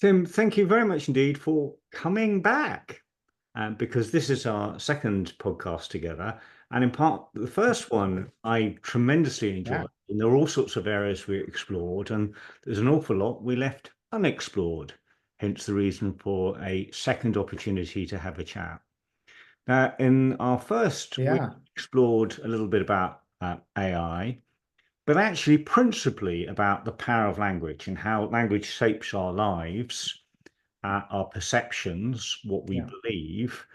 Tim, thank you very much indeed for coming back, because this is our second podcast together. And in part, the first one I tremendously Yeah, enjoyed, and there were all sorts of areas we explored, and there's an awful lot we left unexplored, hence the reason for a second opportunity to have a chat. Now, in our first, we yeah, explored a little bit about AI, but actually principally about the power of language and how language shapes our lives, our perceptions, what we yeah. believe,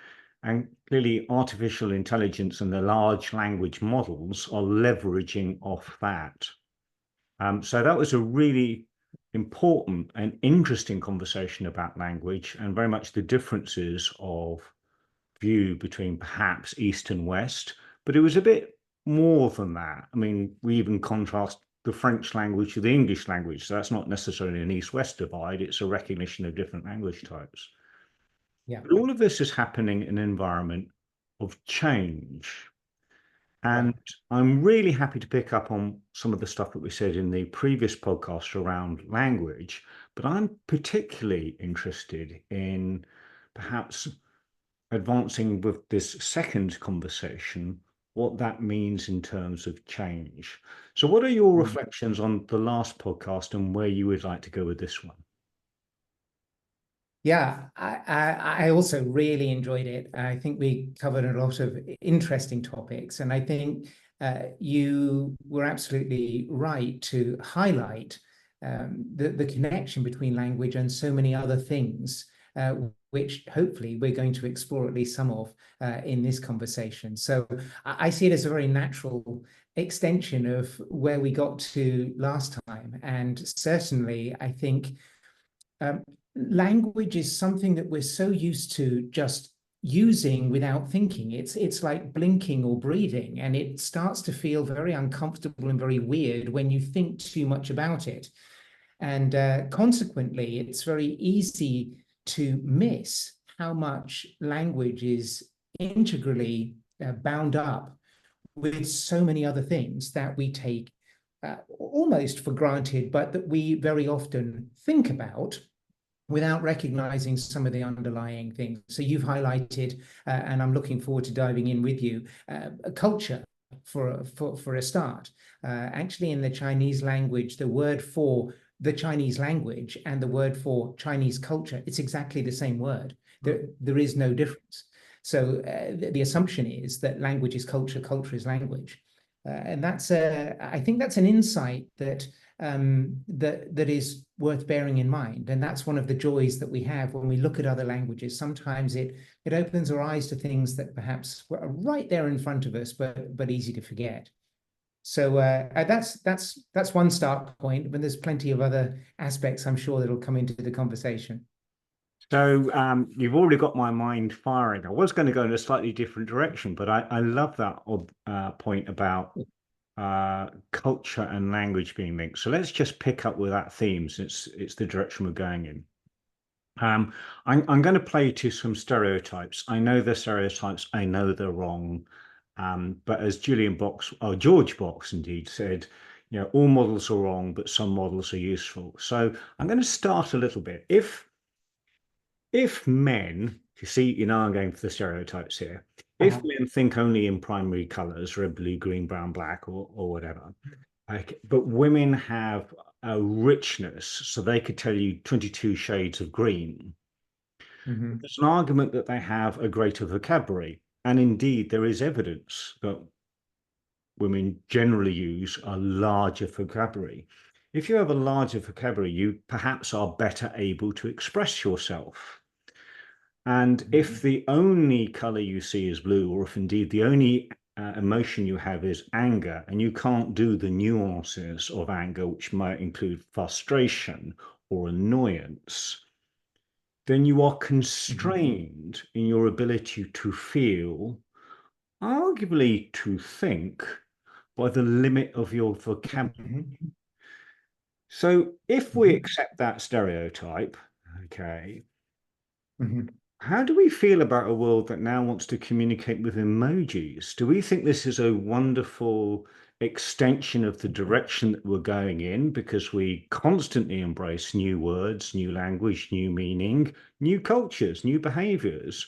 and clearly artificial intelligence and the large language models are leveraging off that. So that was a really important and interesting conversation about language and very much the differences of view between perhaps East and West, but it was a bit more than that. I mean, we even contrast the French language to the English language. So that's not necessarily an East-West divide, it's a recognition of different language types. Yeah, But all of this is happening in an environment of change. yeah, And I'm really happy to pick up on some of the stuff that we said in the previous podcast around language, but I'm particularly interested in perhaps advancing with this second conversation, what that means in terms of change. So, what are your mm. reflections on the last podcast and where you would like to go with this one? Yeah. I also really enjoyed it. I think we covered a lot of interesting topics, and I think you were absolutely right to highlight the connection between language and so many other things, which hopefully we're going to explore at least some of in this conversation. So I see it as a very natural extension of where we got to last time, and certainly I think um, language is something that we're so used to just using without thinking. It's like blinking or breathing, and it starts to feel very uncomfortable and very weird when you think too much about it. And consequently, it's very easy to miss how much language is integrally bound up with so many other things that we take almost for granted, but that we very often think about without recognizing some of the underlying things. So you've highlighted, and I'm looking forward to diving in with you, a culture for a start. Actually, in the Chinese language, the word for the Chinese language and the word for Chinese culture, it's exactly the same word. There is no difference. So the assumption is that language is culture, culture is language. And I think that's an insight that is worth bearing in mind. And that's one of the joys that we have when we look at other languages. Sometimes it opens our eyes to things that perhaps were right there in front of us, but easy to forget. So that's one start point, but there's plenty of other aspects I'm sure that'll come into the conversation. So, you've already got my mind firing. I was going to go in a slightly different direction, but I love that point about culture and language being linked. So let's just pick up with that theme since it's the direction we're going in. I'm going to play to some stereotypes. I know they're stereotypes. I know they're wrong. But as Julian Box, or George Box indeed said, all models are wrong, but some models are useful. So I'm going to start a little bit. If men, you see, I'm going for the stereotypes here. If Uh-huh. men think only in primary colors, red, blue, green, brown, black, or whatever, but women have a richness, so they could tell you 22 shades of green. Mhm. There's an argument that they have a greater vocabulary. And indeed, there is evidence that women generally use a larger vocabulary. If you have a larger vocabulary, you perhaps are better able to express yourself. And if the only color you see is blue, or if indeed the only emotion you have is anger, and you can't do the nuances of anger, which might include frustration or annoyance, then you are Mhm. constrained in your ability to feel, arguably to think, by the limit of your vocabulary. Mhm. So if we Mhm. accept that stereotype, okay, Mhm. how do we feel about a world that now wants to communicate with emojis? Do we think this is a wonderful extension of the direction that we're going in because we constantly embrace new words, new language, new meaning, new cultures, new behaviors?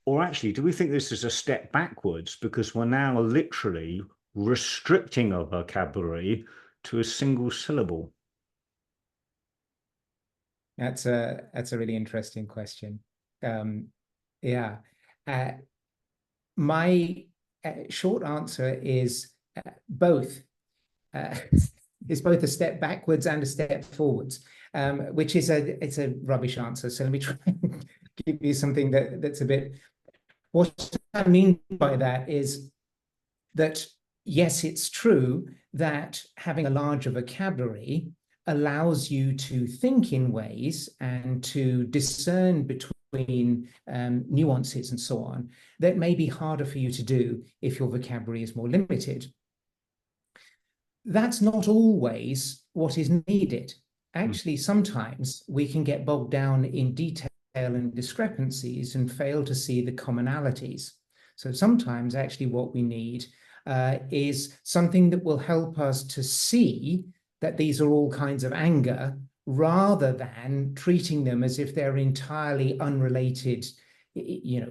Or actually, do we think this is a step backwards because we're now literally restricting our vocabulary to a single syllable? That's a really interesting question. Yeah. Uh, my short answer is both. Uh, it's both a step backwards and a step forwards, which is it's a rubbish answer. So let me try and give you something that's a bit. What I mean by that is that yes, it's true that having a larger vocabulary allows you to think in ways and to discern between nuances and so on that may be harder for you to do if your vocabulary is more limited. That's not always what is needed. Actually, sometimes we can get bogged down in detail and discrepancies and fail to see the commonalities. So sometimes actually what we need is something that will help us to see that these are all kinds of anger rather than treating them as if they're entirely unrelated,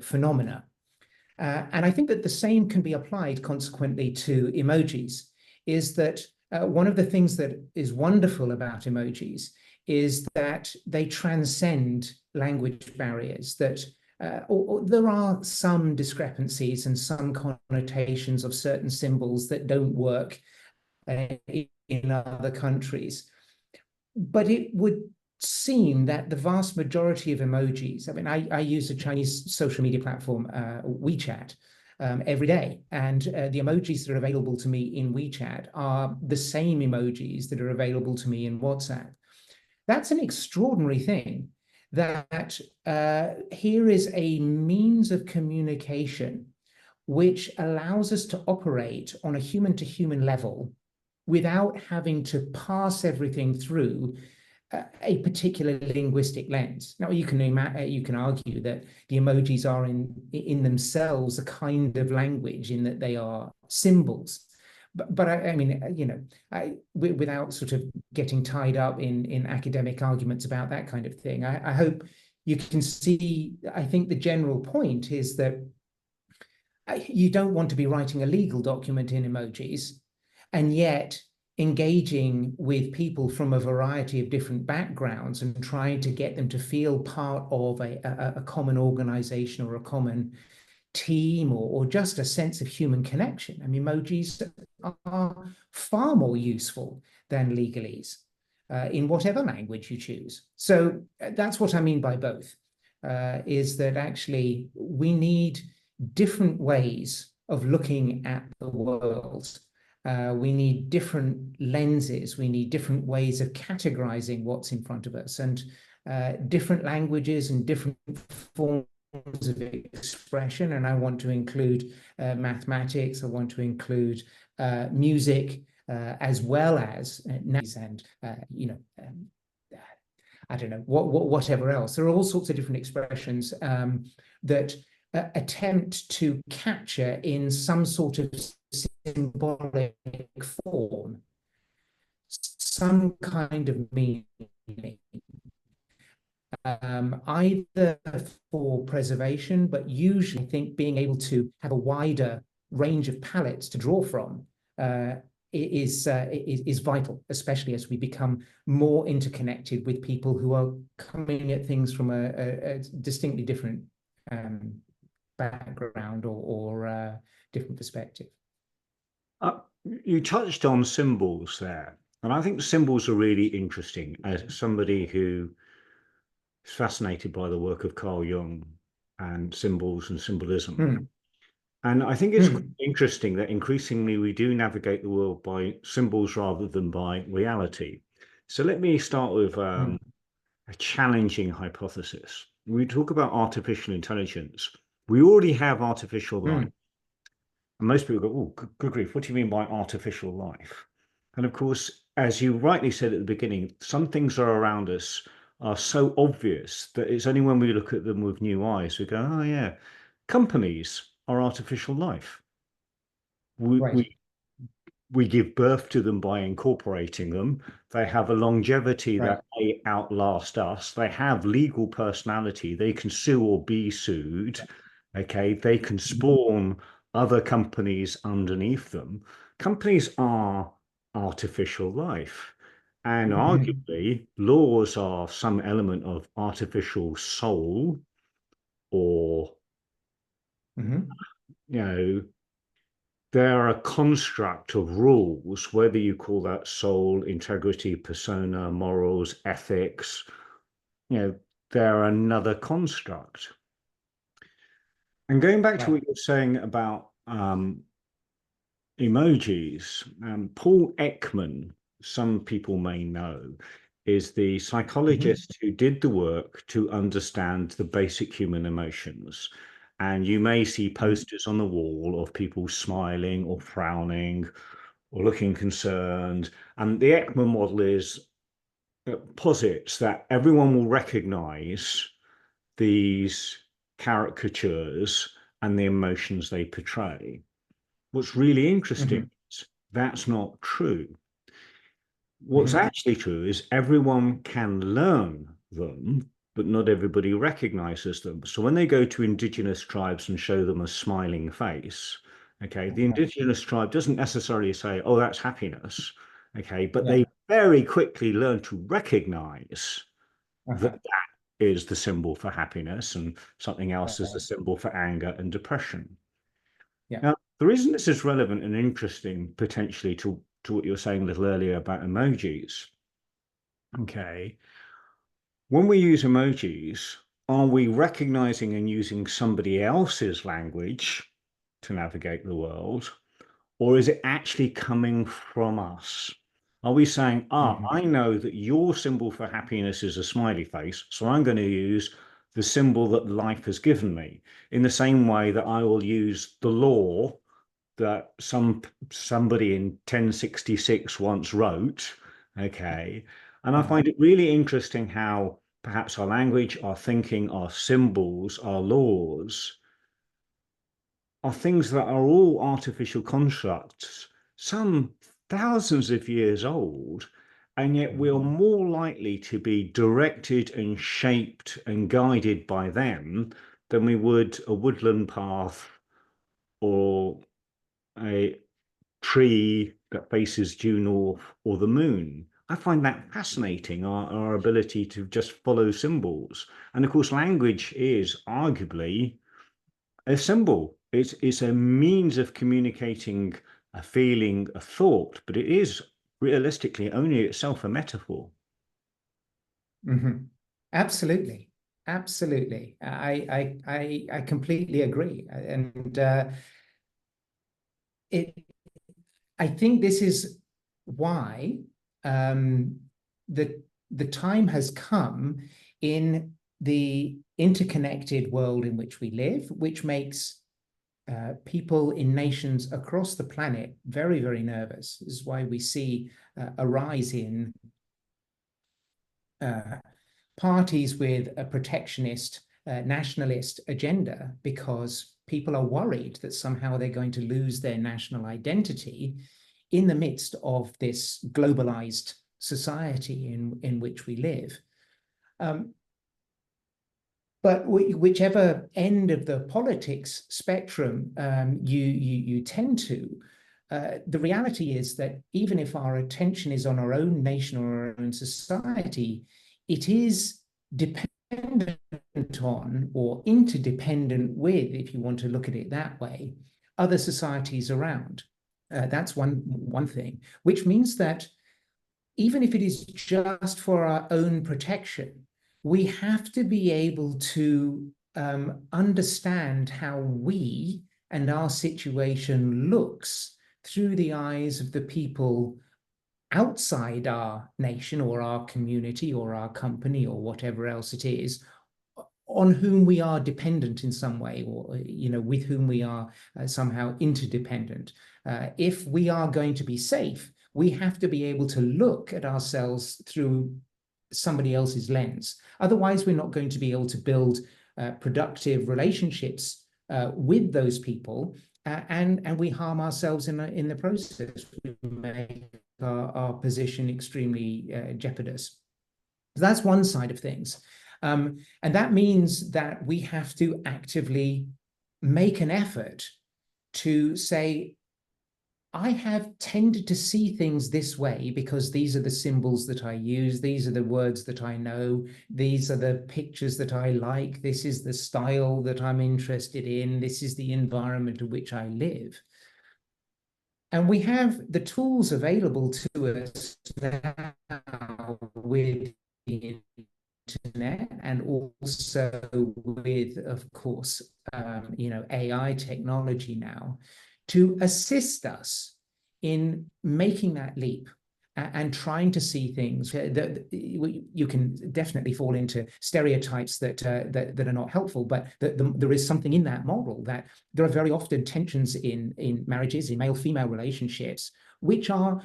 phenomena. And I think that the same can be applied consequently to emojis, is that one of the things that is wonderful about emojis is that they transcend language barriers, that or there are some discrepancies and some connotations of certain symbols that don't work in other countries. But it would seem that the vast majority of emojis, I mean, I use a Chinese social media platform, WeChat, every day. And the emojis that are available to me in WeChat are the same emojis that are available to me in WhatsApp. That's an extraordinary thing, that here is a means of communication which allows us to operate on a human-to-human level without having to pass everything through a particular linguistic lens. Now, you can argue that the emojis are in themselves a kind of language in that they are symbols. But I mean, without sort of getting tied up in academic arguments about that kind of thing, I hope you can see. I think the general point is that you don't want to be writing a legal document in emojis, and yet engaging with people from a variety of different backgrounds and trying to get them to feel part of a common organization or a common team, or just a sense of human connection. I mean, emojis are far more useful than legalese in whatever language you choose. So that's what I mean by both, is that actually we need different ways of looking at the world. We need different lenses. We need different ways of categorizing what's in front of us, and different languages and different forms of expression. And I want to include mathematics. I want to include music, as well as and I don't know whatever else. There are all sorts of different expressions that attempt to capture in some sort of symbolic form some kind of meaning, either for preservation, but usually I think being able to have a wider range of palettes to draw from is vital, especially as we become more interconnected with people who are coming at things from a distinctly different background or different perspective. You touched on symbols there, and I think symbols are really interesting as somebody who is fascinated by the work of Carl Jung and symbols and symbolism. Mm. And I think it's interesting that increasingly we do navigate the world by symbols rather than by reality. So let me start with a challenging hypothesis. We talk about artificial intelligence. We already have artificial life. And most people go, oh, good grief, what do you mean by artificial life? And of course, as you rightly said at the beginning, some things are around us are so obvious that it's only when we look at them with new eyes we go, oh yeah, companies are artificial life. Right. we give birth to them by incorporating them. They have a longevity Right. that they outlast us. They have legal personality. They can sue or be sued. Okay. They can spawn other companies underneath them. Companies are artificial life. And Mhm. arguably, laws are some element of artificial soul, or, Mhm. you know, they're a construct of rules, whether you call that soul, integrity, persona, morals, ethics, you know, they're another construct. And going back to Right. what you're saying about emojis, Paul Ekman, some people may know, is the Mhm. psychologist who did the work to understand the basic human emotions. And you may see Mhm. posters on the wall of people smiling or frowning or looking concerned. And the Ekman model is posits that everyone will recognize these caricatures and the emotions they portray. What's really interesting Mhm. is that's not true. What's Mhm. actually true is everyone can learn them, but not everybody recognizes them. So when they go to indigenous tribes and show them a smiling face, okay, the Uh-huh. indigenous tribe doesn't necessarily say, oh, that's happiness, okay, but Yeah. they very quickly learn to recognize that Uh-huh. that is the symbol for happiness and something else is the Right. symbol for anger and depression. Yeah. Now, the reason this is relevant and interesting potentially to what you were saying a little earlier about emojis, okay, when we use emojis, are we recognizing and using somebody else's language to navigate the world, or is it actually coming from us? Are we saying, Mhm. I know that your symbol for happiness is a smiley face, so I'm going to use the symbol that life has given me, in the same way that I will use the law that somebody in 1066 once wrote. Okay. And I Uh-huh. find it really interesting how perhaps our language, our thinking, our symbols, our laws are things that are all artificial constructs, some thousands of years old, and yet we're Mhm. more likely to be directed and shaped and guided by them than we would a woodland path or a tree that faces due north or the moon. I find that fascinating, our ability to just follow symbols. And of course, language is arguably a symbol. It's a means of communicating a feeling, a thought, but it is realistically only itself a metaphor. Mhm. Absolutely. Absolutely. I completely agree. And it I think this is why um, the the time has come in the interconnected world in which we live, which makes people in nations across the planet very, very nervous. This is why we see a rise in uh, parties with a protectionist, nationalist agenda, because people are worried that somehow they're going to lose their national identity in the midst of this globalized society in which we live. Um, but whichever end of the politics spectrum you tend to, the reality is that even if our attention is on our own nation or our own society, it is dependent on or interdependent with, if you want to look at it that way, other societies around. That's one thing, which means that even if it is just for our own protection, we have to be able to understand how we and our situation looks through the eyes of the people outside our nation or our community or our company or whatever else it is, on whom we are dependent in some way, or with whom we are somehow interdependent. If we are going to be safe, we have to be able to look at ourselves through somebody else's lens. Otherwise, we're not going to be able to build productive relationships with those people, and we harm ourselves in the process. We make our position extremely jeopardous. So that's one side of things. And that means that we have to actively make an effort to say, I have tended to see things this way because these are the symbols that I use. These are the words that I know. These are the pictures that I like. This is the style that I'm interested in. This is the environment in which I live. And we have the tools available to us now with the internet, and also with, of course, AI technology now, to assist us in making that leap and trying to see things that you can definitely fall into stereotypes that are not helpful, but there is something in that model that there are very often tensions in marriages, in male-female relationships, which are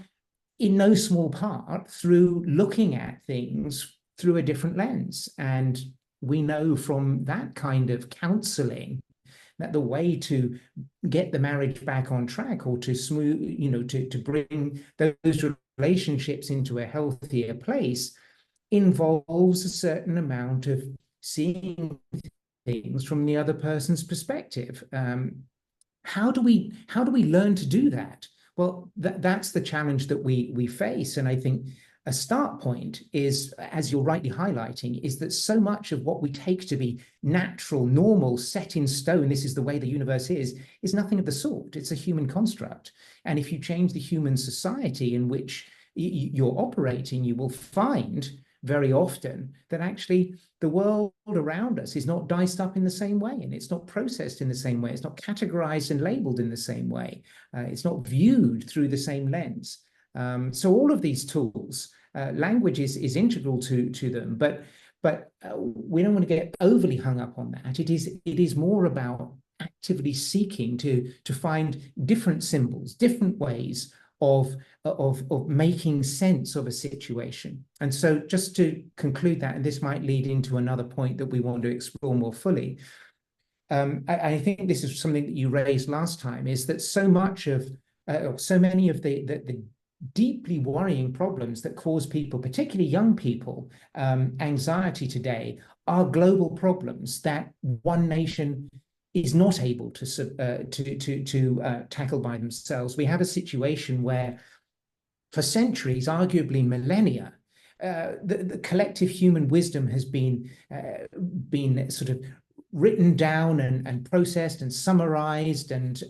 in no small part through looking at things through a different lens. And we know from that kind of counseling that the way to get the marriage back on track, or to smooth, to bring those relationships into a healthier place, involves a certain amount of seeing things from the other person's perspective. How do we learn to do that? Well, that's the challenge that we face. And I think a start point is, as you're rightly highlighting, is that so much of what we take to be natural, normal, set in stone, this is the way the universe is nothing of the sort. It's a human construct. And if you change the human society in which you're operating, you will find very often that actually the world around us is not diced up in the same way, and it's not processed in the same way. It's not categorized and labeled in the same way. It's not viewed through the same lens. So all of these tools, language is integral to them, but we don't want to get overly hung up on that. It is more about actively seeking to find different symbols, different ways of making sense of a situation. And so, just to conclude that, and this might lead into another point that we want to explore more fully, I think this is something that you raised last time, is that so many of the deeply worrying problems that cause people, particularly young people, anxiety today, are global problems that one nation is not able to tackle by themselves. We have a situation where, for centuries, arguably millennia, the collective human wisdom has been sort of written down and processed and summarized and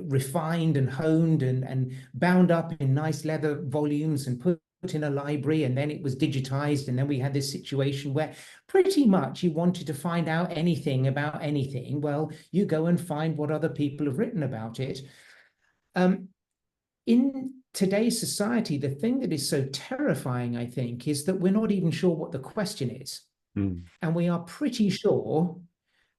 refined and honed and bound up in nice leather volumes and put in a library, and then it was digitized, and then we had this situation where pretty much you wanted to find out anything about anything, well, you go and find what other people have written about it. In today's society, the thing that is so terrifying, I think, is that we're not even sure what the question is. And we are pretty sure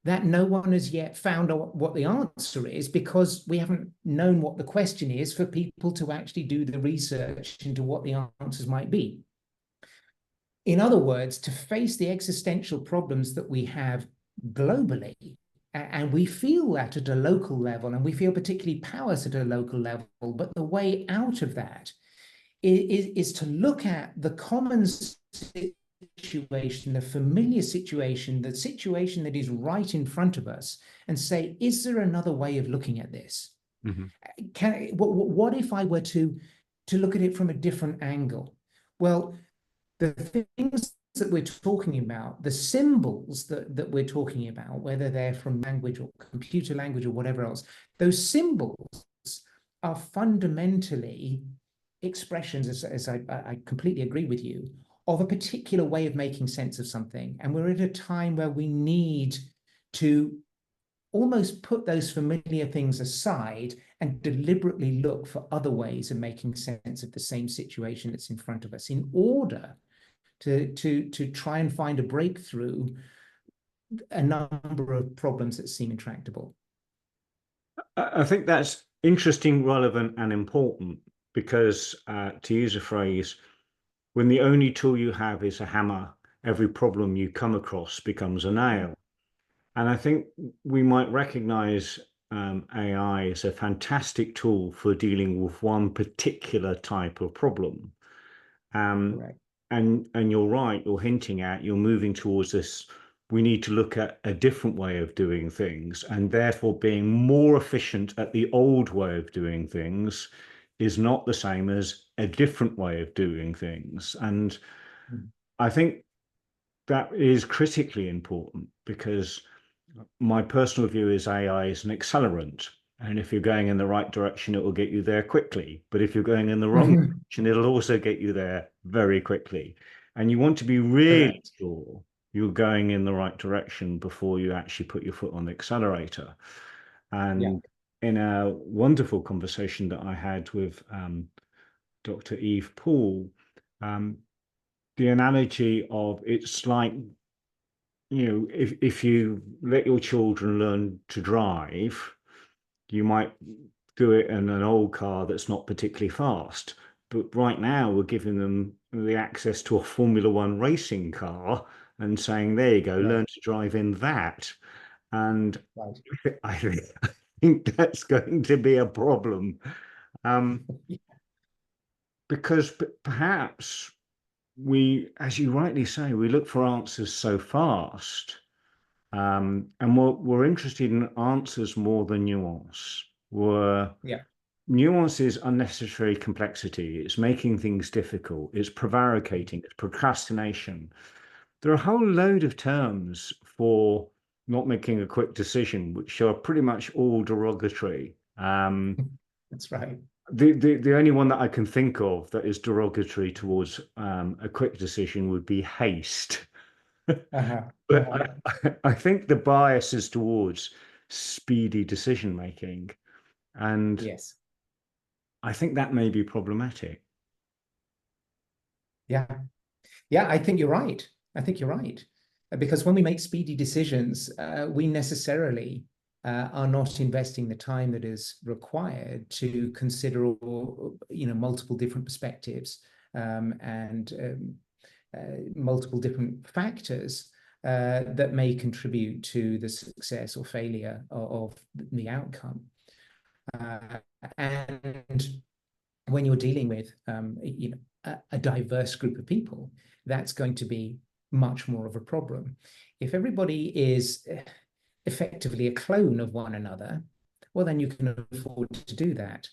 that no one has yet found out what the answer is, because we haven't known what the question is for people to actually do the research into what the answers might be. In other words, to face the existential problems that we have globally, and we feel that at a local level, and we feel particularly powerless at a local level, but the way out of that is to look at the common situation, the familiar situation, the situation that is right in front of us, and say, is there another way of looking at this? What if I were to look at it from a different angle? Well, the things that we're talking about, the symbols that we're talking about, whether they're from language or computer language or whatever else, those symbols are fundamentally expressions, as I completely agree with you, of a particular way of making sense of something. And we're at a time where we need to almost put those familiar things aside and deliberately look for other ways of making sense of the same situation that's in front of us, in order to try and find a breakthrough a number of problems that seem intractable. I think that's interesting, relevant, and important, because, to use a phrase, when the only tool you have is a hammer, every problem you come across becomes a nail. And I think we might recognize AI is a fantastic tool for dealing with one particular type of problem. Um, Correct. and you're right, you're hinting at, you're moving towards this. We need to look at a different way of doing things, and therefore being more efficient at the old way of doing things is not the same as a different way of doing things. And Mm. I think that is critically important because my personal view is AI is an accelerant. And if you're going in the right direction, it will get you there quickly. But if you're going in the wrong direction, it'll also get you there very quickly. And you want to be really Correct. sure you're going in the right direction before you actually put your foot on the accelerator. Yeah. And in a wonderful conversation that I had with Dr. Eve Paul, um, the analogy of it's like, if you let your children learn to drive, you might do it in an old car that's not particularly fast. But right now, we're giving them the access to a Formula One racing car and saying, there you go, Right. learn to drive in that. And Right. I think that's going to be a problem. Um, because perhaps we, as you rightly say, we look for answers so fast. And we're interested in answers more than nuance. Yeah. Nuance is unnecessary complexity. It's making things difficult. It's prevaricating. It's procrastination. There are a whole load of terms for not making a quick decision, which are pretty much all derogatory. That's right. The only one that I can think of that is derogatory towards a quick decision would be haste. Uh-huh. But Uh-huh. I think the bias is towards speedy decision making, and Yes. I think that may be problematic. Yeah. Yeah, I think you're right. I think you're right. Because when we make speedy decisions, we necessarily are not investing the time that is required to consider, multiple different perspectives, and multiple different factors that may contribute to the success or failure of the outcome. And when you're dealing with a diverse group of people, that's going to be much more of a problem. If everybody is effectively a clone of one another, well, then you can afford to do that.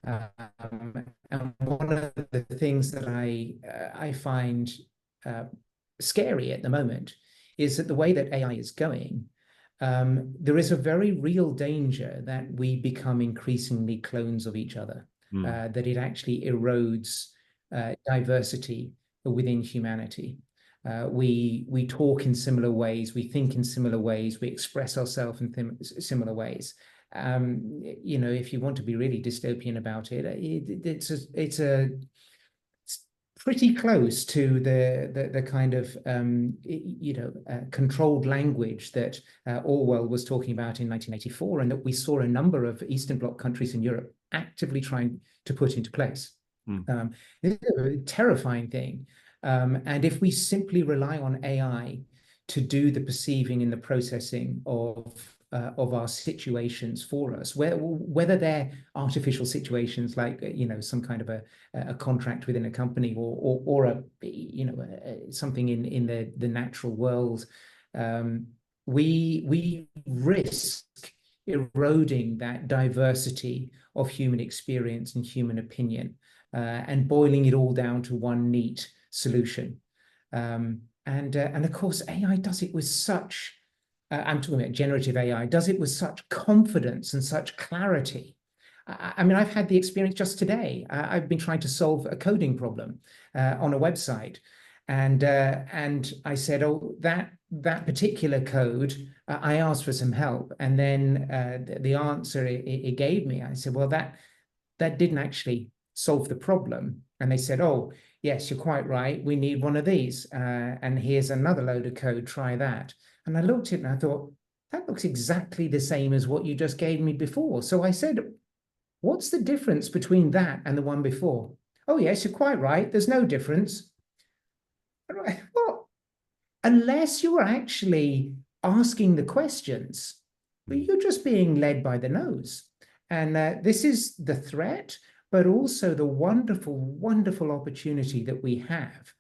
And one of the things that I find uh, scary at the moment is that the way that AI is going, there is a very real danger that we become increasingly clones of each other, Mm, that it actually erodes diversity within humanity. We talk in similar ways, we think in similar ways, we express ourselves in similar ways. If you want to be really dystopian about it, it's pretty close to the kind of controlled language that Orwell was talking about in 1984, and that we saw a number of Eastern Bloc countries in Europe actively trying to put into place. mm, This is a terrifying thing. And if we simply rely on AI to do the perceiving and the processing of our situations for us, whether they're artificial situations like some kind of a contract within a company, or something in the natural world, we risk eroding that diversity of human experience and human opinion, and boiling it all down to one neat solution. And of course, AI does it with such, I'm talking about generative AI, does it with such confidence and such clarity. I mean, I've had the experience just today. I've been trying to solve a coding problem on a website, and I said, oh, that particular code, I asked for some help, and then the answer it gave me, I said, well, that didn't actually solve the problem. And they said, oh, yes, you're quite right. We need one of these. And here's another load of code. Try that. And I looked at it and I thought, that looks exactly the same as what you just gave me before. So I said, what's the difference between that and the one before? Oh, yes, you're quite right. There's no difference. Well, unless you're actually asking the questions, but you're just being led by the nose. And this is the threat, but also the wonderful, wonderful opportunity that we have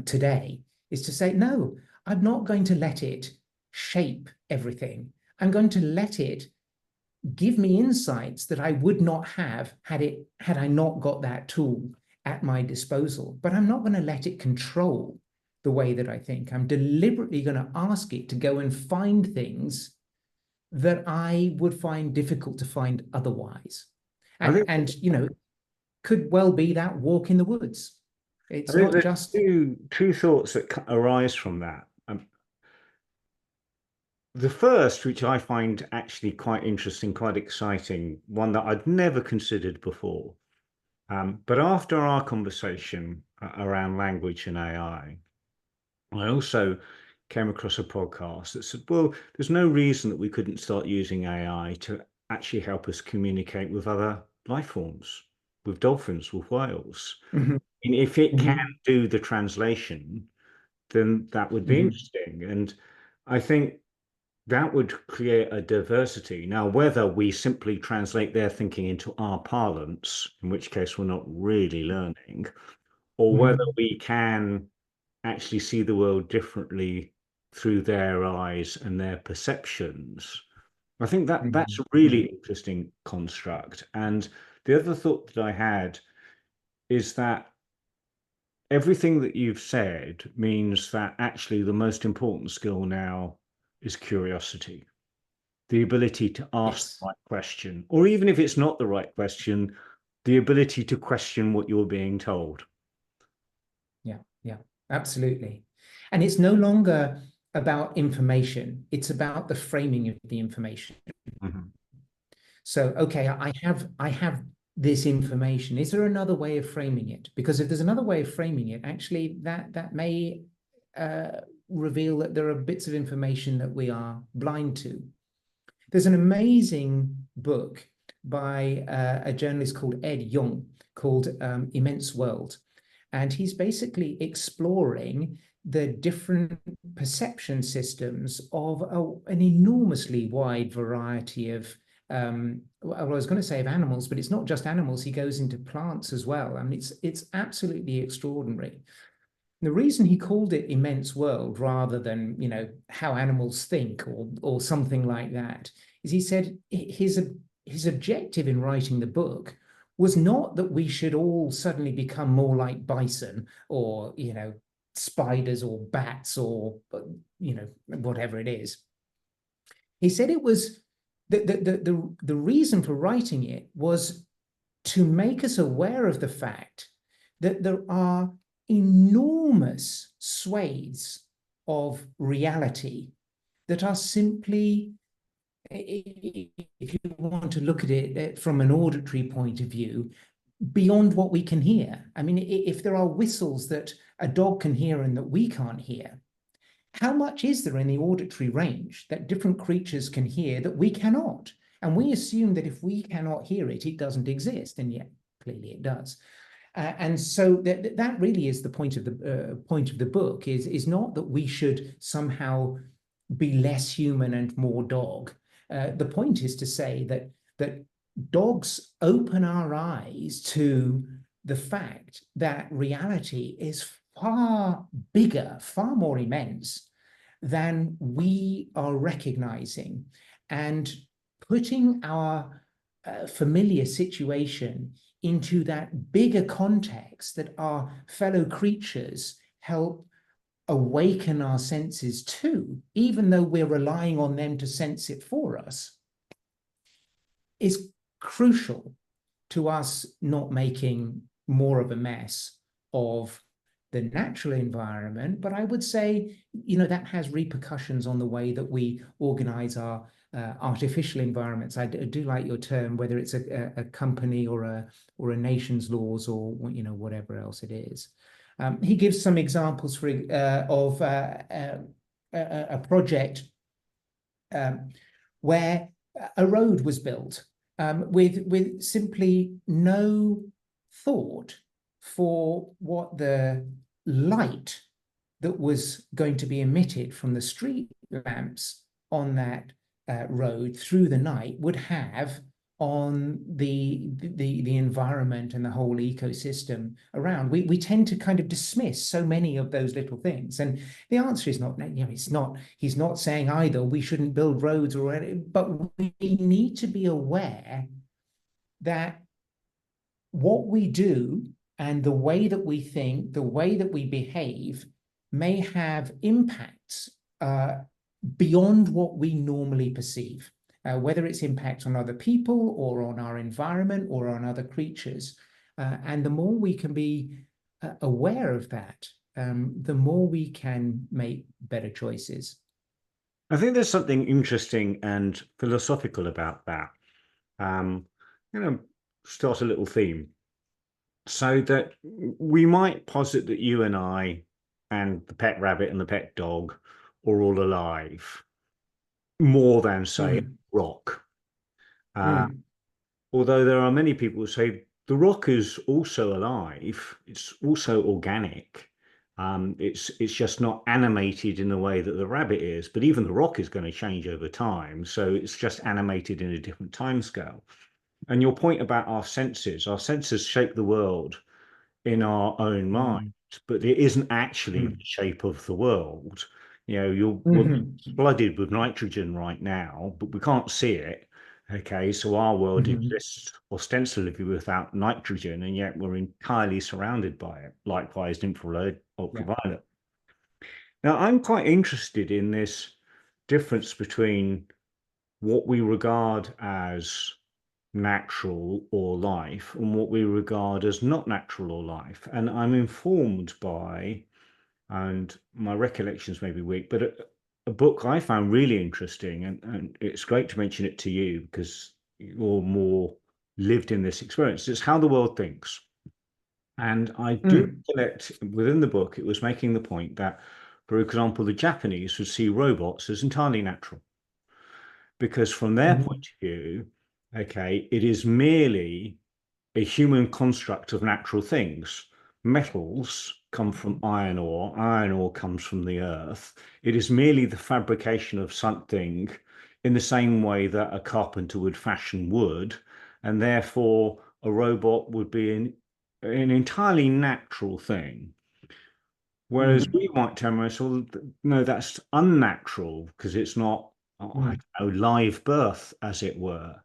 today is to say, no, I'm not going to let it shape everything. I'm going to let it give me insights that I would not have had I not got that tool at my disposal. But I'm not going to let it control the way that I think. I'm deliberately going to ask it to go and find things that I would find difficult to find otherwise. And you know, could well be that walk in the woods. It's I think not there's just two thoughts that arise from that. The first, which I find actually quite interesting, quite exciting, one that I'd never considered before. But after our conversation around language and I also came across a podcast that said, well, there's no reason that we couldn't start using AI to actually help us communicate with other life forms, with dolphins, with whales. Mhm, And if it can mhm, do the translation, then that would be mhm, interesting. And I think that would create a diversity. Now, whether we simply translate their thinking into our parlance, in which case we're not really learning, or whether mhm, we can actually see the world differently through their eyes and their perceptions. I think that that's mhm, a really mhm. interesting construct. And the other thought that I had is that everything that you've said means that actually the most important skill now is curiosity, the ability to ask Yes. the right question, or even if it's not the right question, the ability to question what you're being told. Yeah, yeah, absolutely. And it's no longer about information, it's about the framing of the information. Mhm. So, okay, I have this information. Is there another way of framing it? Because if there's another way of framing it, actually that may reveal that there are bits of information that we are blind to. There's an amazing book by a journalist called Ed Yong called Immense World. And he's basically exploring the different perception systems of an enormously wide variety of well, I was going to say of animals, but it's not just animals. He goes into plants as well. I mean, it's absolutely extraordinary. The reason he called it Immense World rather than, you know, how animals think or something like that is he said his objective in writing the book was not that we should all suddenly become more like bison or, you know, spiders or bats or, you know, whatever it is. He said it was the reason for writing it was to make us aware of the fact that there are enormous swathes of reality that are simply, if you want to look at it from an auditory point of view, beyond what we can hear. I mean, if there are whistles that a dog can hear and that we can't hear, how much is there in the auditory range that different creatures can hear that we cannot? And we assume that if we cannot hear it, it doesn't exist, and yet clearly it does. And so that really is the point of the book is not that we should somehow be less human and more dog. The point is to say that dogs open our eyes to the fact that reality is far bigger, far more immense than we are recognizing, and putting our familiar situation into that bigger context that our fellow creatures help awaken our senses to, even though we're relying on them to sense it for us, is crucial to us not making more of a mess of the natural environment. But I would say, you know, that has repercussions on the way that we organize our artificial environments. I do like your term, whether it's a company or a nation's laws or, you know, whatever else it is. He gives some examples of a project where a road was built with simply no thought for what the light that was going to be emitted from the street lamps on that road through the night would have on the environment and the whole ecosystem around. We tend to kind of dismiss so many of those little things, and the answer is not, it's not. He's not saying either we shouldn't build roads or anything, but we need to be aware that what we do and the way that we think, the way that we behave, may have impacts beyond what we normally perceive. Whether it's impact on other people or on our environment or on other creatures. And the more we can be aware of that, the more we can make better choices. I think there's something interesting and philosophical about that. Um, start a little theme. So that we might posit that you and I and the pet rabbit and the pet dog are all alive, more than, say, a rock. Although there are many people who say the rock is also alive, it's also organic. It's just not animated in the way that the rabbit is, but even the rock is going to change over time. So it's just animated in a different time scale. And your point about our senses shape the world in our own mind, but it isn't actually the shape of the world. We're flooded with nitrogen right now, but we can't see it. Okay, so our world exists ostensibly without nitrogen, and yet we're entirely surrounded by it. Likewise, infrared, ultraviolet. Now, I'm quite interested in this difference between what we regard as natural or life and what we regard as not natural or life. And I'm informed by, and my recollections may be weak, but a book I found really interesting, and it's great to mention it to you because you're more lived in this experience. It's How the World Thinks. And I do recollect within the book, it was making the point that, for example, the Japanese would see robots as entirely natural because from their point of view, okay, it is merely a human construct of natural things. Metals come from iron ore comes from the earth. It is merely the fabrication of something in the same way that a carpenter would fashion wood, and therefore a robot would be an entirely natural thing. Whereas we might turn around and say, well, no, that's unnatural because it's not, I don't know, live birth, as it were.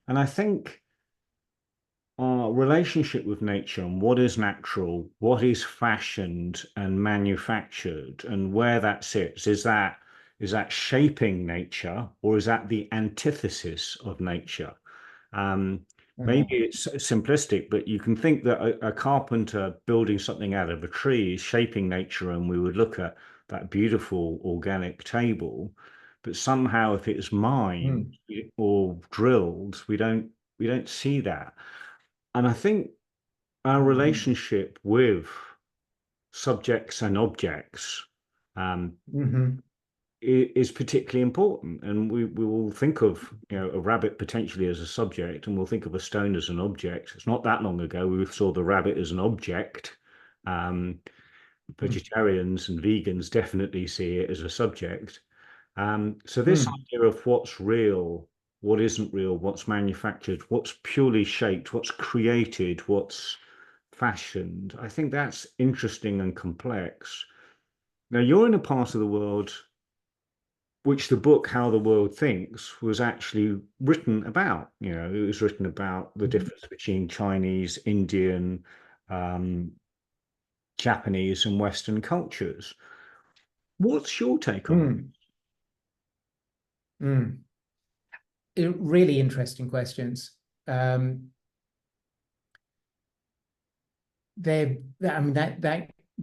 And I think our relationship with nature and what is natural, what is fashioned and manufactured, and where that sits, is that shaping nature or is that the antithesis of nature? Maybe it's simplistic, but you can think that a carpenter building something out of a tree is shaping nature, and we would look at that beautiful organic table. But somehow, if it's mined or drilled, we don't see that. And I think our relationship with subjects and objects is particularly important. And we will think of a rabbit potentially as a subject, and we'll think of a stone as an object. It's not that long ago we saw the rabbit as an object. Vegetarians and vegans definitely see it as a subject. So this idea of what's real, what isn't real, what's manufactured, what's purely shaped, what's created, what's fashioned, I think that's interesting and complex. Now, you're in a part of the world which the book How the World Thinks was actually written about. It was written about the difference between Chinese, Indian, Japanese, and Western cultures. What's your take on Really interesting questions. That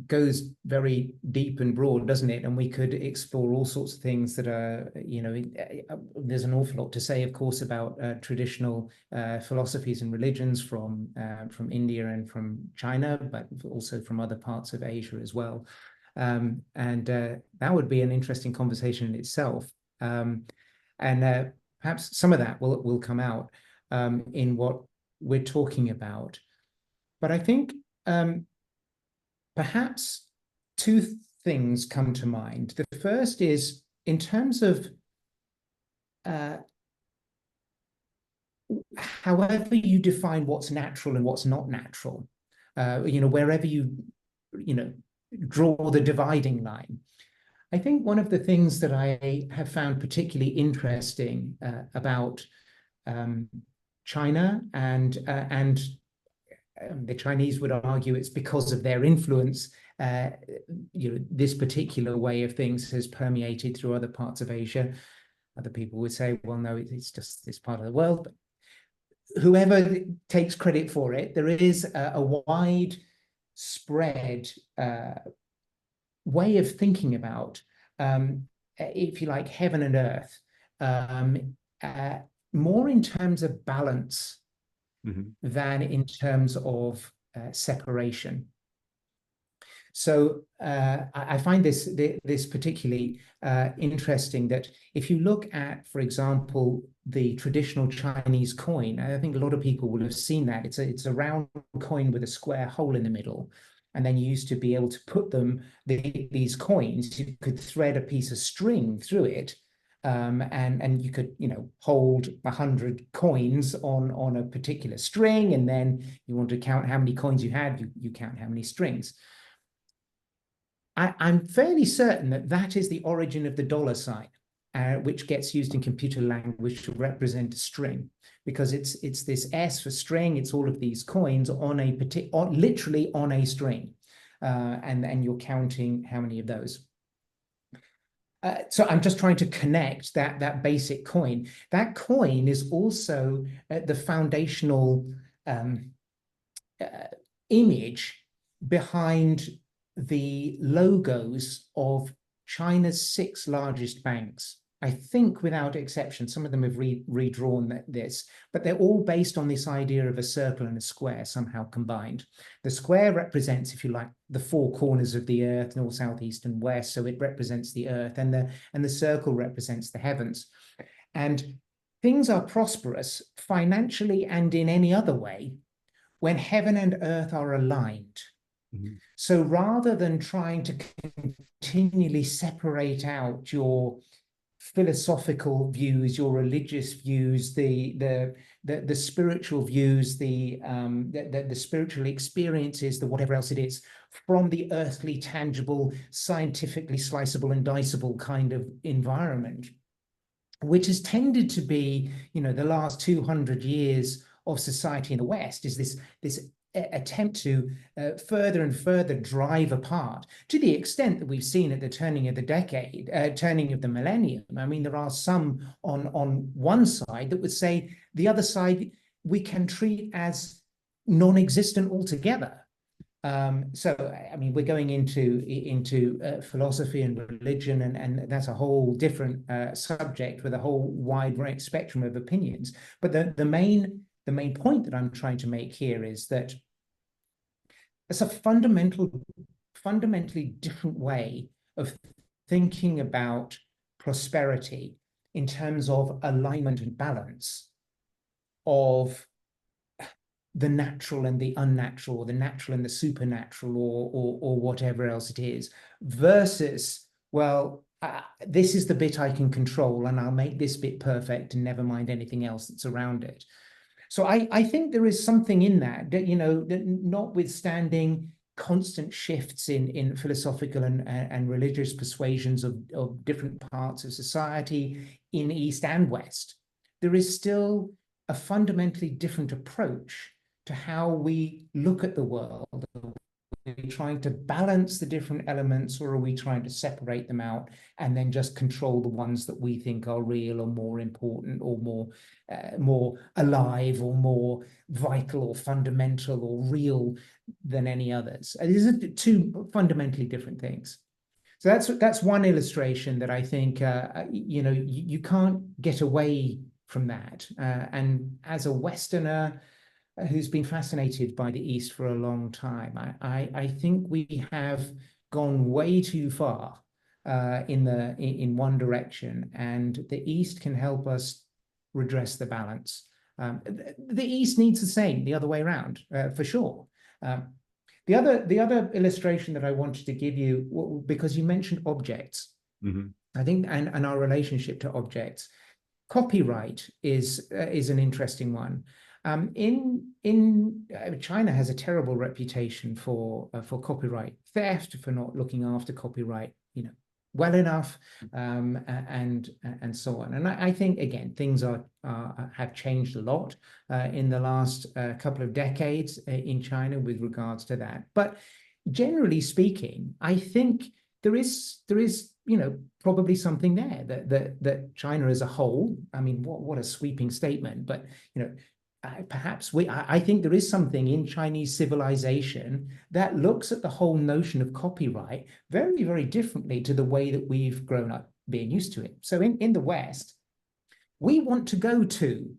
goes very deep and broad, doesn't it? And we could explore all sorts of things that are, there's an awful lot to say, of course, about traditional philosophies and religions from India and from China, but also from other parts of Asia as well. And that would be an interesting conversation in itself. And perhaps some of that will come out in what we're talking about. But I think perhaps two things come to mind. The first is in terms of however you define what's natural and what's not natural, wherever you draw the dividing line. I think one of the things that I have found particularly interesting about China and the Chinese would argue it's because of their influence. This particular way of things has permeated through other parts of Asia. Other people would say, well, no, it's just this part of the world. But whoever takes credit for it, there is a wide spread way of thinking about, if you like, heaven and earth, more in terms of balance than in terms of separation. So I find this particularly interesting, that if you look at, for example, the traditional Chinese coin, I think a lot of people will have seen that. It's a round coin with a square hole in the middle. And then you used to be able to put these coins, you could thread a piece of string through it, and you could, hold 100 coins on a particular string, and then you want to count how many coins you had, you count how many strings. I'm fairly certain that is the origin of the dollar sign, which gets used in computer language to represent a string, because it's this S for string. It's all of these coins literally on a string, and you're counting how many of those. So I'm just trying to connect that basic coin. That coin is also the foundational image behind the logos of China's 6 largest banks. I think without exception, some of them have redrawn this, but they're all based on this idea of a circle and a square somehow combined. The square represents, if you like, the 4 corners of the earth, north, south, east, and west. So it represents the earth, and the circle represents the heavens. And things are prosperous financially and in any other way when heaven and earth are aligned. So rather than trying to continually separate out your philosophical views, your religious views, the spiritual views, the spiritual experiences, the whatever else it is, from the earthly, tangible, scientifically sliceable and diceable kind of environment, which has tended to be, the last 200 years of society in the West, is this attempt to further and further drive apart, to the extent that we've seen at the turning of the millennium. I mean, there are some on one side that would say the other side we can treat as non-existent altogether. So, I mean, we're going into philosophy and religion, and that's a whole different subject with a whole wide spectrum of opinions. But the main point that I'm trying to make here is that it's a fundamentally different way of thinking about prosperity in terms of alignment and balance of the natural and the unnatural, or the natural and the supernatural, or whatever else it is, versus, well, this is the bit I can control, and I'll make this bit perfect and never mind anything else that's around it. So I think there is something in that, that notwithstanding constant shifts in philosophical and religious persuasions of different parts of society in East and West, there is still a fundamentally different approach to how we look at the world. Are we trying to balance the different elements, or are we trying to separate them out and then just control the ones that we think are real or more important or more alive or more vital or fundamental or real than any others? These are 2 fundamentally different things. So that's one illustration that I think you can't get away from that. And as a Westerner who's been fascinated by the East for a long time, I think we have gone way too far in one direction, and the East can help us redress the balance. The East needs the same the other way around, for sure. The other illustration that I wanted to give you, because you mentioned objects, I think, and our relationship to objects, copyright is an interesting one. China has a terrible reputation for copyright theft, for not looking after copyright, well enough, and so on. And I think, again, things have changed a lot in the last couple of decades in China with regards to that. But generally speaking, I think there is probably something there that China as a whole. I mean, what a sweeping statement, but perhaps I think there is something in Chinese civilization that looks at the whole notion of copyright very, very differently to the way that we've grown up being used to it. So in the West, we want to go to,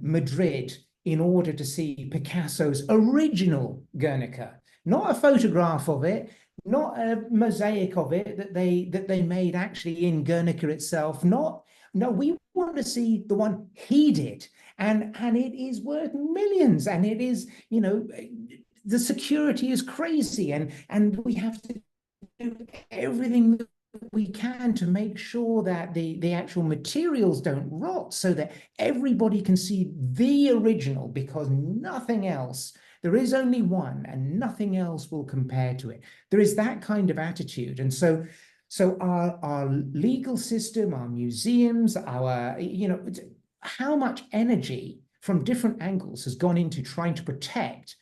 Madrid in order to see Picasso's original Guernica, not a photograph of it, not a mosaic of it that they made actually in Guernica itself. No, we want to see the one he did. And it is worth millions, and it is, the security is crazy, and we have to do everything that we can to make sure that the actual materials don't rot, so that everybody can see the original, because nothing else, there is only one, and nothing else will compare to it. There is that kind of attitude. And so our legal system, our museums, our, how much energy from different angles has gone into trying to protect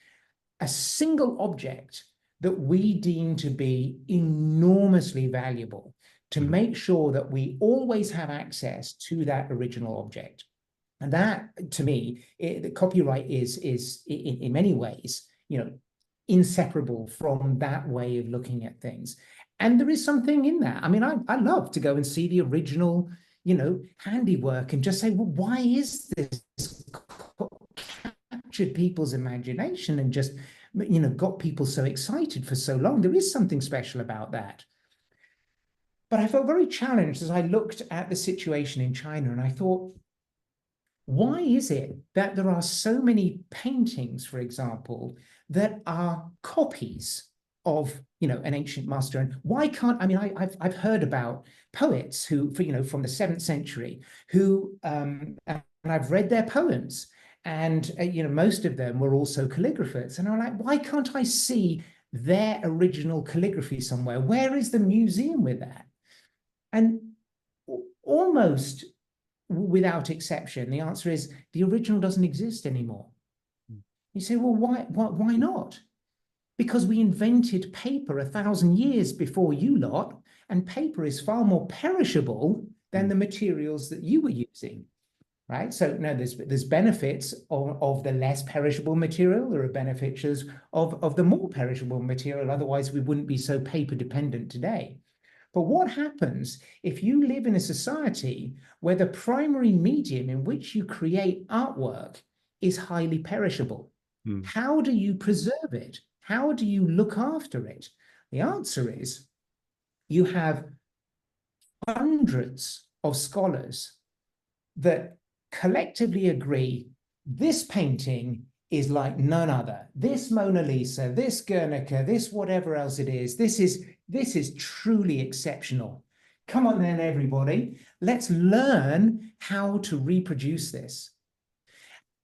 a single object that we deem to be enormously valuable, to make sure that we always have access to that original object. And that, to me, the copyright is in many ways, inseparable from that way of looking at things. And there is something in that. I mean, I love to go and see the original, handiwork, and just say, well, why is this captured people's imagination and just, got people so excited for so long? There is something special about that. But I felt very challenged as I looked at the situation in China, and I thought, why is it that there are so many paintings, for example, that are copies of, an ancient master? And why can't, I mean, I've heard about poets who, from the 7th century, who, and I've read their poems, and, most of them were also calligraphers. And I'm like, why can't I see their original calligraphy somewhere? Where is the museum with that? And almost without exception, the answer is the original doesn't exist anymore. You say, well, why not? Because we invented paper 1,000 years before you lot, and paper is far more perishable than the materials that you were using, right? So no, there's benefits of the less perishable material. There are benefits of the more perishable material. Otherwise, we wouldn't be so paper dependent today. But what happens if you live in a society where the primary medium in which you create artwork is highly perishable? How do you preserve it? How do you look after it? The answer is you have hundreds of scholars that collectively agree this painting is like none other. This Mona Lisa, this Guernica, this whatever else it is, this is truly exceptional. Come on then, everybody. Let's learn how to reproduce this.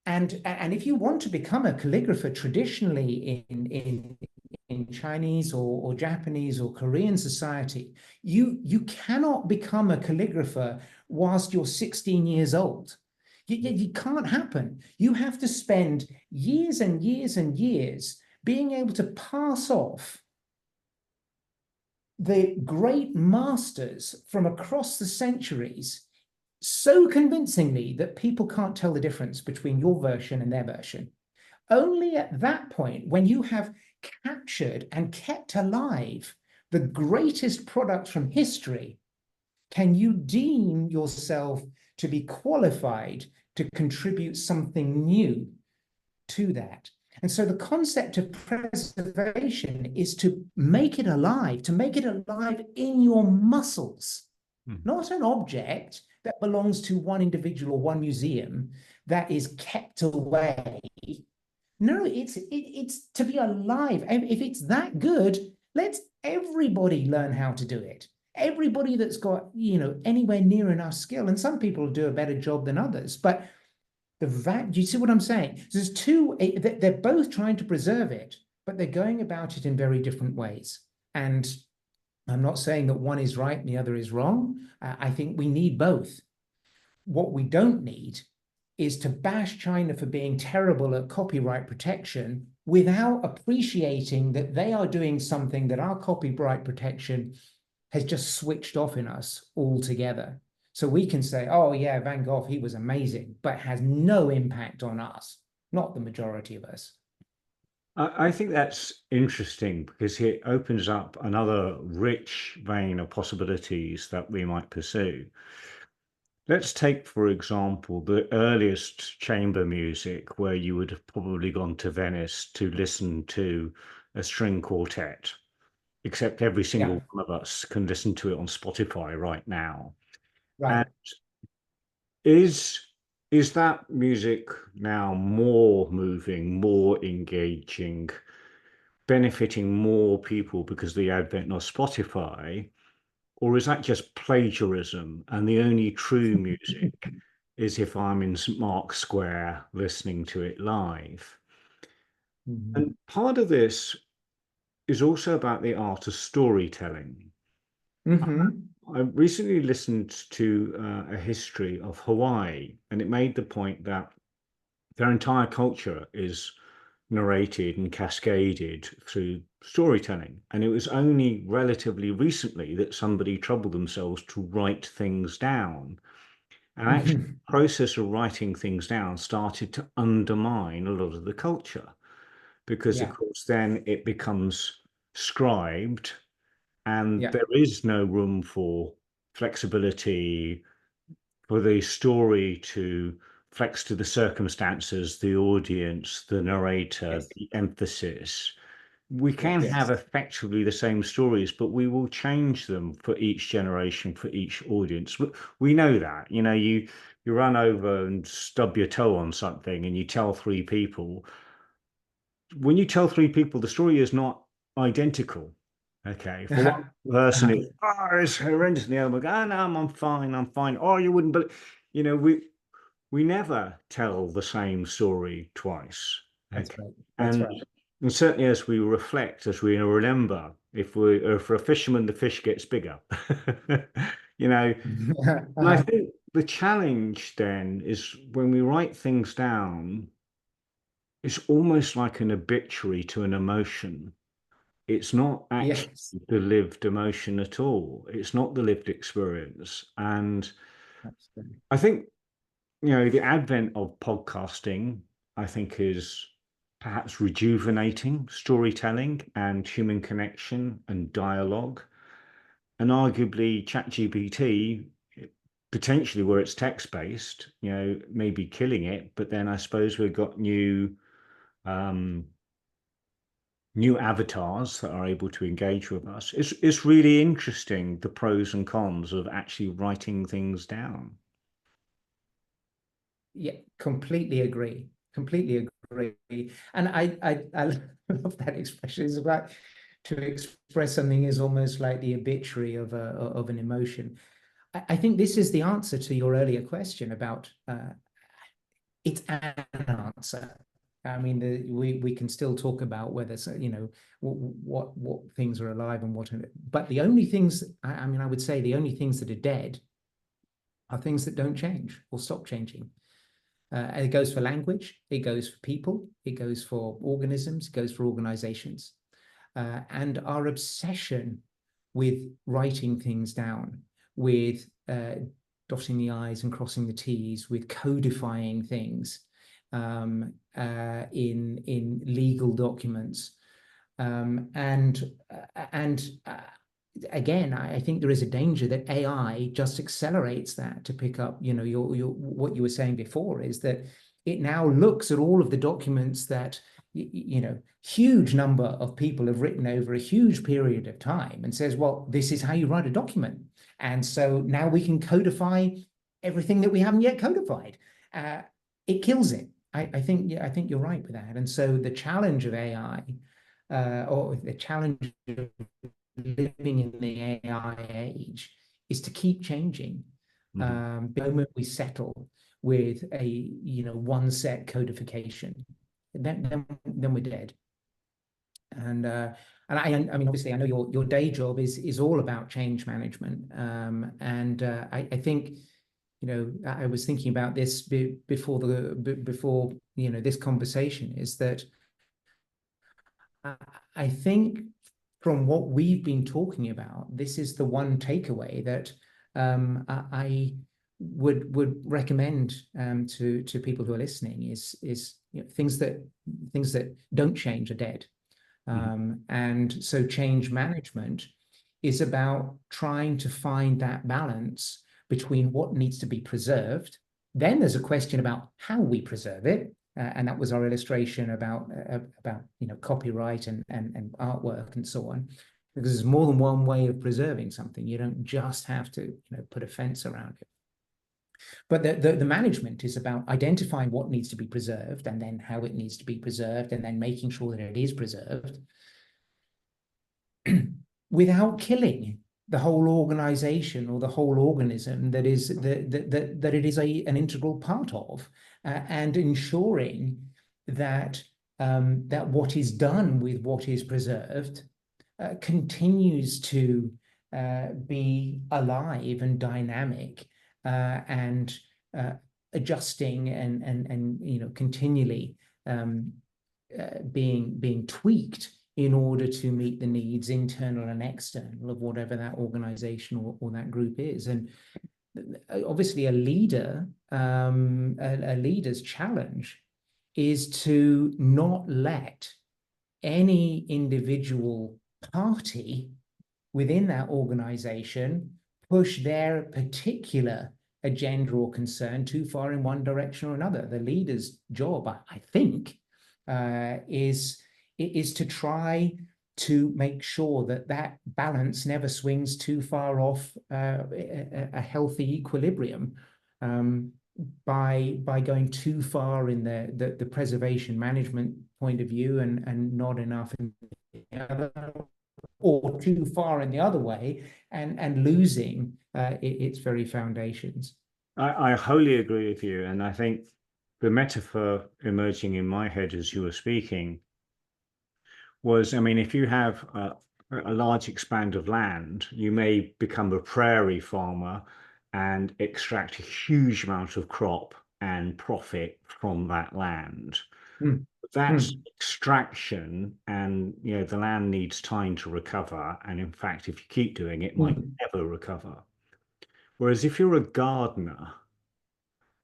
And if you want to become a calligrapher traditionally in Chinese or Japanese or Korean society, you cannot become a calligrapher whilst you're 16 years old. It can't happen. You have to spend years and years and years being able to pass off the great masters from across the centuries so convincingly that people can't tell the difference between your version and their version. Only at that point, when you have captured and kept alive the greatest products from history, can you deem yourself to be qualified to contribute something new to that. And so the concept of preservation is to make it alive in your muscles, not an object that belongs to one individual or one museum that is kept away. No, it's to be alive. And if it's that good, let everybody learn how to do it. everybody that's got, anywhere near enough skill, and some people do a better job than others, but do you see what I'm saying? There's two, they're both trying to preserve it, but they're going about it in very different ways. And I'm not saying that one is right and the other is wrong. I think we need both. What we don't need is to bash China for being terrible at copyright protection without appreciating that they are doing something that our copyright protection has just switched off in us altogether. So we can say, oh, yeah, Van Gogh, he was amazing, but has no impact on us, not the majority of us. I think that's interesting because it opens up another rich vein of possibilities that we might pursue. Let's take, for example, the earliest chamber music where you would have probably gone to Venice to listen to a string quartet, except every Yeah, single one of us can listen to it on Spotify right now. And right. is is that music now more moving, more engaging, benefiting more people because of the advent of Spotify? Or is that just plagiarism and the only true music is if I'm in St. Mark's Square listening to it live? Mm-hmm. And part of this is also about the art of storytelling. Mm-hmm. I recently listened to a history of Hawaii, and it made the point that their entire culture is narrated and cascaded through storytelling. And it was only relatively recently that somebody troubled themselves to write things down. And actually, Mm-hmm. the process of writing things down started to undermine a lot of the culture because, of Yeah, course, then it becomes scribed and yeah, there is no room for flexibility, for the story to flex to the circumstances, the audience, the narrator, yes, the emphasis. We can yes. have effectively the same stories, but we will change them for each generation, for each audience. We know that. You run over and stub your toe on something and you tell three people. When you tell three people, the story is not identical. Okay. For one person, Uh-huh. it's, oh, it's horrendous. And the other one, oh, no, I'm fine. I'm fine. Oh, you wouldn't, but we never tell the same story twice. That's Okay. right. That's And, right. and certainly as we reflect, as we remember, if for a fisherman, the fish gets bigger. you know, and I Uh-huh. think the challenge then is when we write things down, it's almost like an obituary to an emotion. It's not actually Yes. the lived emotion at all. It's not the lived experience. And Absolutely. I think the advent of podcasting, I think, is perhaps rejuvenating storytelling and human connection and dialogue. And arguably, ChatGPT, potentially where it's text based, maybe killing it. But then I suppose we've got um, new avatars that are able to engage with us. It's really interesting the pros and cons of actually writing things down. Yeah, completely agree. Completely agree. And I love that expression. It's about to express something is almost like the obituary of an emotion. I think this is the answer to your earlier question about it's an answer. I mean, we can still talk about whether what things are alive and what, but the only things I mean, I would say the only things that are dead are things that don't change or stop changing. It goes for language, it goes for people, it goes for organisms, it goes for organizations. And our obsession with writing things down, with dotting the I's and crossing the T's, with codifying things in legal documents, and again, I think there is a danger that AI just accelerates that to pick up, your what you were saying before is that it now looks at all of the documents that huge number of people have written over a huge period of time and says, well, this is how you write a document. And so now we can codify everything that we haven't yet codified. It kills it. I think, yeah, I think you're right with that. And so the challenge of AI, or the challenge of living in the AI age is to keep changing. The moment we settle with a one set codification, then we're dead. And I mean, obviously, I know your day job is all about change management, and I think, I was thinking about this before this conversation, is that I think from what we've been talking about, this is the one takeaway that I would recommend to people who are listening is things that don't change are dead. And so change management is about trying to find that balance between what needs to be preserved. Then there's a question about how we preserve it. And that was our illustration about copyright and artwork and so on. Because there's more than one way of preserving something. You don't just have to put a fence around it. But the management is about identifying what needs to be preserved and then how it needs to be preserved, and then making sure that it is preserved without killing the whole organization or the whole organism that it is an integral part of, and ensuring that that what is done with what is preserved continues to be alive and dynamic, and adjusting and continually being tweaked in order to meet the needs, internal and external, of whatever that organization or that group is. And obviously, a leader's challenge is to not let any individual party within that organization push their particular agenda or concern too far in one direction or another. The leader's job, I think, is to try to make sure that that balance never swings too far off a healthy equilibrium, by going too far in the preservation management point of view and not enough in the other, or too far in the other way and losing its very foundations. I wholly agree with you. And I think the metaphor emerging in my head as you were speaking was, I mean, if you have a large expanse of land, you may become a prairie farmer and extract a huge amount of crop and profit from that land. That's extraction, and the land needs time to recover. And in fact, if you keep doing it, it might never recover. Whereas if you're a gardener,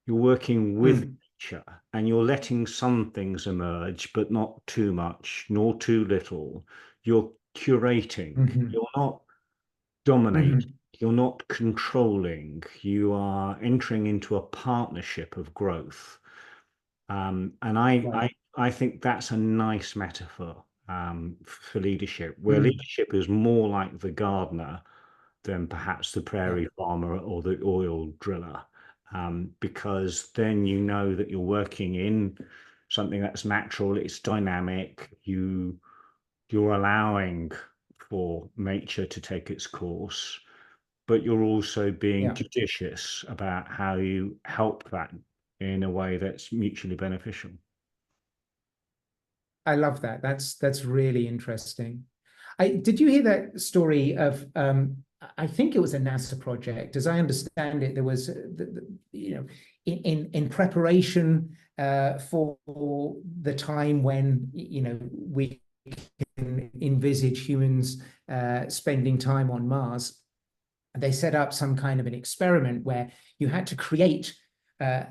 you're working with nature and you're letting some things emerge, but not too much nor too little. You're curating. You're not dominating. You're not controlling. You are entering into a partnership of growth. And I think that's a nice metaphor for leadership, where leadership is more like the gardener than perhaps the prairie farmer or the oil driller, because then you know that you're working in something that's natural, it's dynamic, you're allowing for nature to take its course, but you're also being judicious about how you help that in a way that's mutually beneficial. I love that. That's really interesting. Did you hear that story of I think it was a NASA project? As I understand it, there was in preparation for the time when we can envisage humans spending time on Mars. They set up some kind of an experiment where you had to create a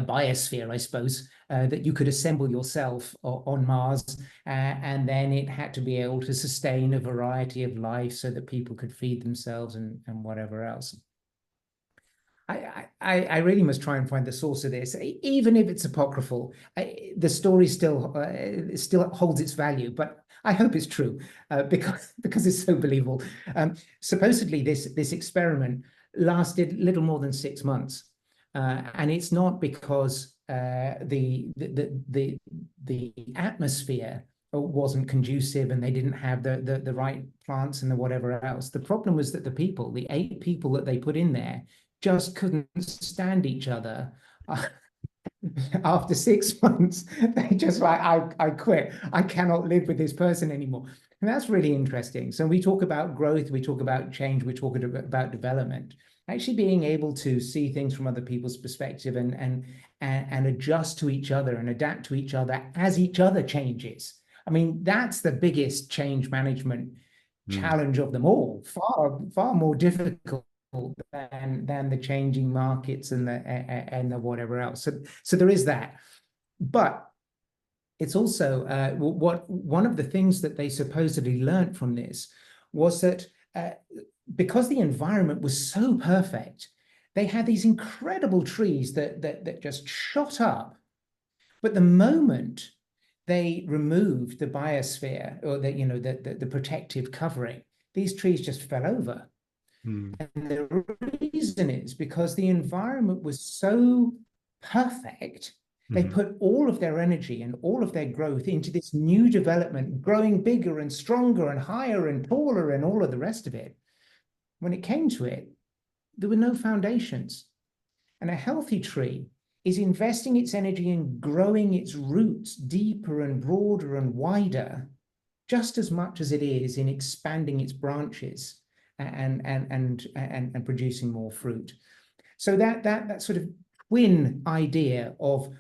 biosphere, I suppose, that you could assemble yourself on Mars, and then it had to be able to sustain a variety of life so that people could feed themselves and whatever else. I really must try and find the source of this, even if it's apocryphal. The story still holds its value, but I hope it's true, because it's so believable. Supposedly, this experiment lasted little more than 6 months, and it's not because the atmosphere wasn't conducive and they didn't have the right plants and the whatever else. The problem was that the 8 people that they put in there, just couldn't stand each other. After 6 months, they just like, I quit. I cannot live with this person anymore. And that's really interesting. So we talk about growth, we talk about change, we talk about development. Actually being able to see things from other people's perspective and adjust to each other and adapt to each other as each other changes. I mean, that's the biggest change management challenge of them all. Far more difficult than the changing markets and the whatever else. So there is that. But it's also one of the things that they supposedly learned from this was that because the environment was so perfect, they had these incredible trees that just shot up. But the moment they removed the biosphere, or the protective covering, these trees just fell over. And the reason is because the environment was so perfect, they put all of their energy and all of their growth into this new development, growing bigger and stronger and higher and taller and all of the rest of it. When it came to it, there were no foundations. And a healthy tree is investing its energy in growing its roots deeper and broader and wider, just as much as it is in expanding its branches and producing more fruit. So that sort of twin idea of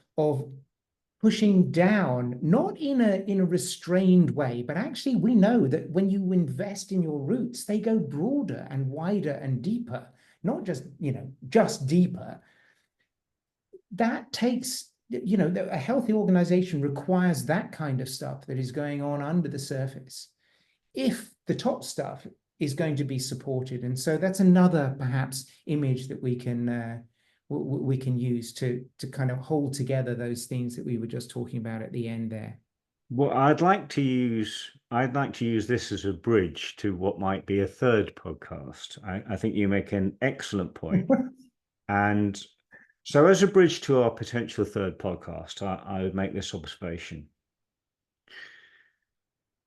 pushing down, not in a restrained way, but actually we know that when you invest in your roots, they go broader and wider and deeper, not just deeper. That takes, a healthy organization requires that kind of stuff that is going on under the surface, if the top stuff is going to be supported. And so that's another perhaps image that we can use to kind of hold together those things that we were just talking about at the end there. Well, I'd like to use this as a bridge to what might be a third podcast. I think you make an excellent point. And so as a bridge to our potential third podcast, I would make this observation.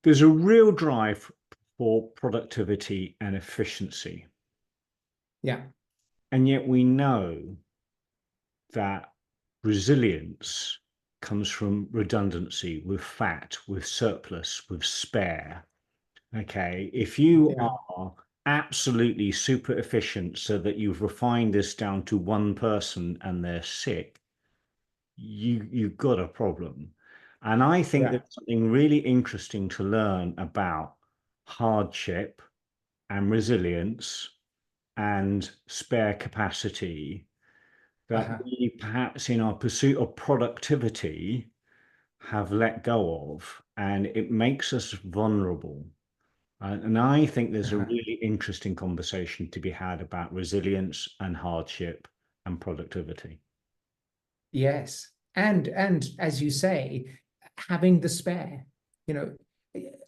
There's a real drive for productivity and efficiency. Yeah. And yet we know that resilience comes from redundancy, with fat, with surplus, with spare. Okay, if you are absolutely super efficient so that you've refined this down to one person and they're sick, you've got a problem. And I think there's something really interesting to learn about hardship and resilience and spare capacity that we perhaps in our pursuit of productivity have let go of, and it makes us vulnerable. And I think there's a really interesting conversation to be had about resilience and hardship and productivity. Yes. And as you say, having the spare,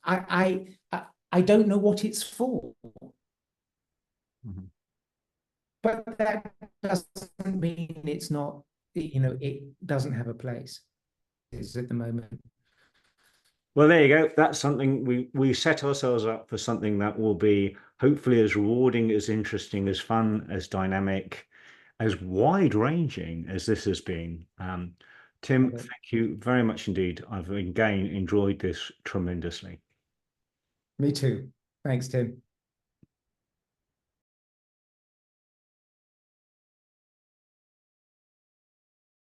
I don't know what it's for. But that doesn't mean it's not, it doesn't have a place is at the moment. Well, there you go. That's something we set ourselves up for, something that will be hopefully as rewarding, as interesting, as fun, as dynamic, as wide-ranging as this has been. Tim, thank you very much indeed. I've again enjoyed this tremendously. Me too. Thanks, Tim.